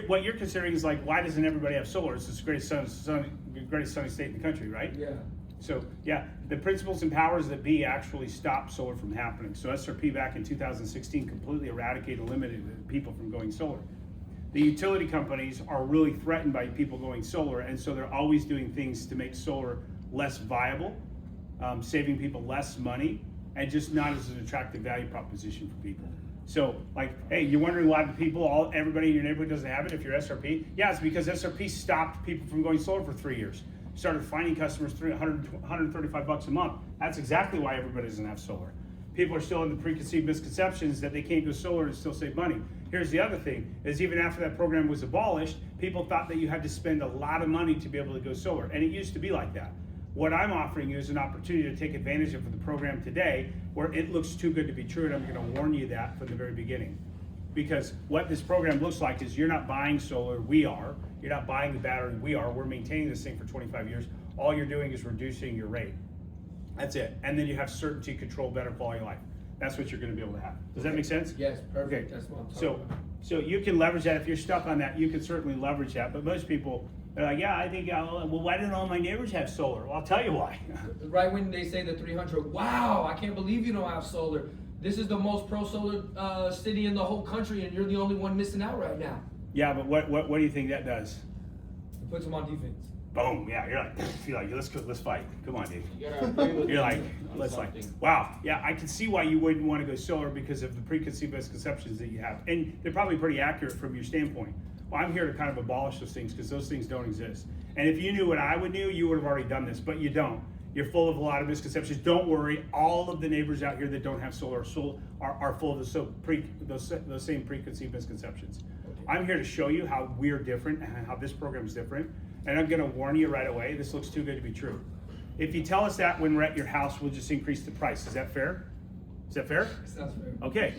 what you're considering is like, why doesn't everybody have solar? It's the greatest sunny state in the country, right? Yeah. So yeah, the principles and powers that be actually stopped solar from happening. So SRP back in 2016 completely eradicated and limited people from going solar. The utility companies are really threatened by people going solar, and so they're always doing things to make solar less viable, saving people less money, and just not as an attractive value proposition for people. So like, hey, you're wondering why everybody in your neighborhood doesn't have it if you're SRP? Yeah, it's because SRP stopped people from going solar for 3 years. Started finding customers $135 a month. That's exactly why everybody doesn't have solar. People are still in the preconceived misconceptions that they can't go solar and still save money. Here's the other thing, is even after that program was abolished, people thought that you had to spend a lot of money to be able to go solar, and it used to be like that. What I'm offering you is an opportunity to take advantage of the program today where it looks too good to be true, and I'm gonna warn you that from the very beginning. Because what this program looks like is you're not buying solar, we are. You're not buying the battery, we are. We're maintaining this thing for 25 years. All you're doing is reducing your rate. That's it. And then you have certainty, control, better quality of life. That's what you're gonna be able to have. Does that make sense? Yes, perfect. Okay. That's what I'm talking about. So you can leverage that. If you're stuck on that, you can certainly leverage that. But most people, they're like, yeah, I think, well, why don't all my neighbors have solar? Well, I'll tell you why. Right when they say the 300, wow, I can't believe you don't have solar. This is the most pro-solar city in the whole country, and you're the only one missing out right now. Yeah, but what do you think that does? It puts them on defense. Boom, yeah, you're like, let's fight. Come on, dude. You gotta agree with You're like, me on let's like, something. wow, yeah, I can see why you wouldn't want to go solar because of the preconceived misconceptions that you have. And they're probably pretty accurate from your standpoint. Well, I'm here to kind of abolish those things because those things don't exist. And if you knew what I would know, you would have already done this, but you don't. You're full of a lot of misconceptions. Don't worry, all of the neighbors out here that don't have solar are full of those same preconceived misconceptions. I'm here to show you how we're different and how this program is different. And I'm gonna warn you right away, this looks too good to be true. If you tell us that when we're at your house, we'll just increase the price. Is that fair? Is that fair? Sounds fair. Okay,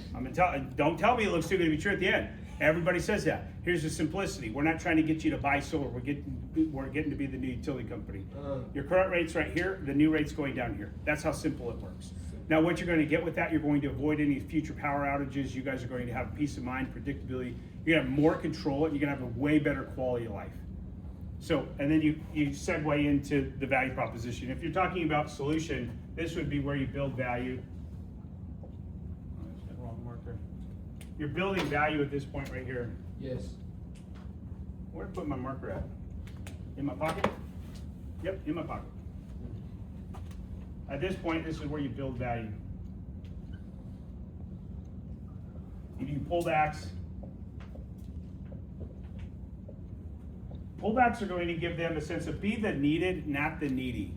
don't tell me it looks too good to be true at the end. Everybody says that. Here's the simplicity. We're not trying to get you to buy solar. We're getting to be the new utility company. Your current rate's right here, the new rate's going down here. That's how simple it works. Now what you're going to get with that, you're going to avoid any future power outages. You guys are going to have peace of mind, predictability. You're going to have more control, and you're going to have a way better quality of life. So, and then you segue into the value proposition. If you're talking about solution, this would be where you build value. Oh, that's the wrong marker. You're building value at this point right here. Yes. Where to put my marker at? In my pocket? Yep, in my pocket. At this point, this is where you build value. You do pullbacks. Pullbacks are going to give them a sense of be the needed, not the needy.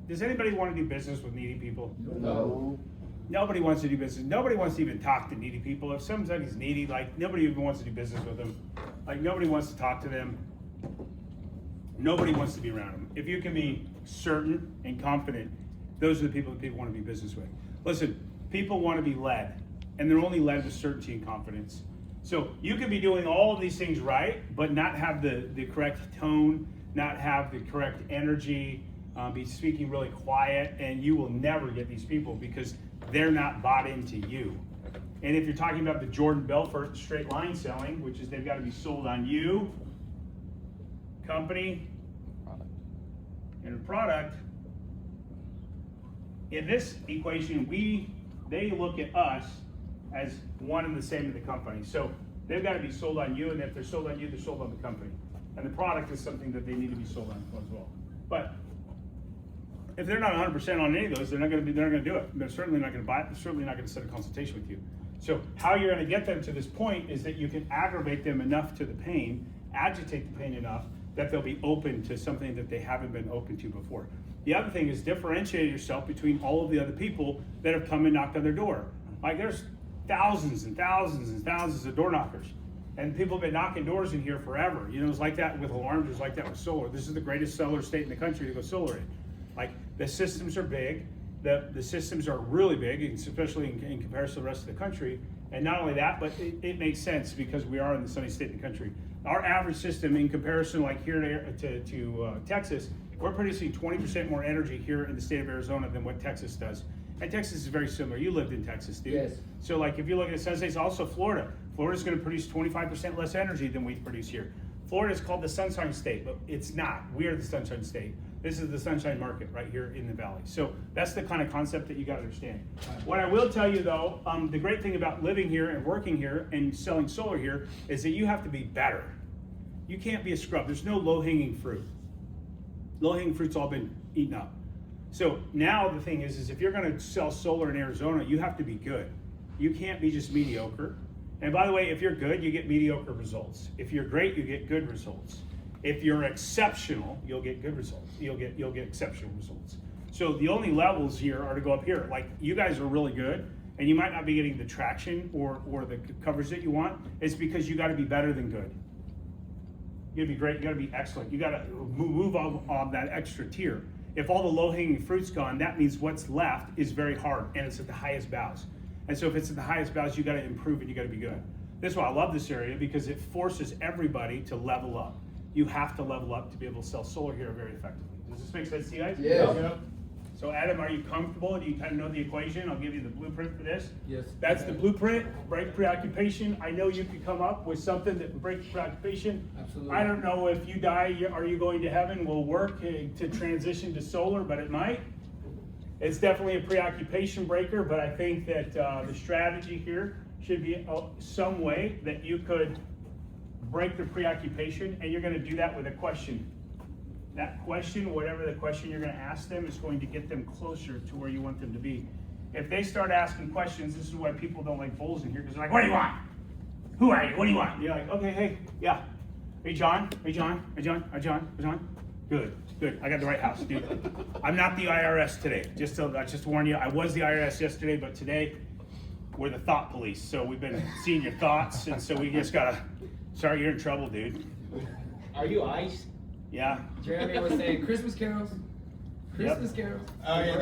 Does anybody want to do business with needy people? No. Nobody wants to do business. Nobody wants to even talk to needy people. If somebody's needy, like nobody even wants to do business with them. Like nobody wants to talk to them. Nobody wants to be around them. If you can be certain and confident, those are the people that people want to be business with. Listen, people want to be led, and they're only led with certainty and confidence. So you could be doing all of these things right, but not have the correct tone, not have the correct energy, be speaking really quiet, and you will never get these people because they're not bought into you. And if you're talking about the Jordan Belfort straight line selling, which is they've got to be sold on you, company, and a product, in this equation, they look at us as one and the same to the company. So they've got to be sold on you, and if they're sold on you, they're sold on the company. And the product is something that they need to be sold on as well. But if they're not 100% on any of those, they're not going to do it. They're certainly not going to buy it. They're certainly not going to set a consultation with you. So how you're going to get them to this point is that you can aggravate them enough to the pain, agitate the pain enough that they'll be open to something that they haven't been open to before. The other thing is differentiate yourself between all of the other people that have come and knocked on their door. Like there's thousands and thousands and thousands of door knockers. And people have been knocking doors in here forever. You know, it's like that with alarms, it's like that with solar. This is the greatest solar state in the country to go solar in. Like the systems are big, the systems are really big, especially in comparison to the rest of the country. And not only that, but it makes sense because we are in the sunny state in the country. Our average system in comparison like here to Texas, we're producing 20% more energy here in the state of Arizona than what Texas does. And Texas is very similar. You lived in Texas, dude. Yes. So like if you look at Sun States, also Florida. Florida's going to produce 25% less energy than we produce here. Florida is called the Sunshine State, but it's not. We are the Sunshine State. This is the Sunshine Market right here in the Valley. So that's the kind of concept that you got to understand. What I will tell you though, the great thing about living here and working here and selling solar here is that you have to be better. You can't be a scrub. There's no low-hanging fruit. Low-hanging fruit's all been eaten up. So now the thing is if you're going to sell solar in Arizona, you have to be good. You can't be just mediocre. And by the way, if you're good, you get mediocre results. If you're great, you get good results. If you're exceptional, you'll get good results. You'll get exceptional results. So the only levels here are to go up here. Like you guys are really good, and you might not be getting the traction or the coverage that you want. It's because you got to be better than good. You got to be great. You got to be excellent. You got to move on that extra tier. If all the low-hanging fruit's gone, that means what's left is very hard, and it's at the highest boughs. And so if it's at the highest boughs, you got to improve and you got to be good. This is why I love this area, because it forces everybody to level up. You have to level up to be able to sell solar here very effectively. Does this make sense to you guys? Yeah. Yep. So Adam, are you comfortable? Do you kind of know the equation? I'll give you the blueprint for this. Yes. That's the blueprint. Break preoccupation. I know you could come up with something that would break preoccupation. Absolutely. I don't know if you die, are you going to heaven? Will work to transition to solar, but it might. It's definitely a preoccupation breaker, but I think that the strategy here should be some way that you could break the preoccupation, and you're going to do that with a question. That question, whatever the question you're going to ask them, is going to get them closer to where you want them to be. If they start asking questions, this is why people don't like bulls in here, because they're like, what do you want? Who are you? What do you want? And you're like, okay, hey, yeah. Hey, John. Hey, John. Hey, John. Hey, John. Hey, John. Good. I got the right house, dude. I'm not the IRS today. I just warn you, I was the IRS yesterday, but today we're the thought police. So we've been seeing your thoughts, and so we just gotta. Sorry, you're in trouble, dude. Are you ICE? Yeah. Jeremy was saying Christmas carols. Christmas carols. Oh yeah.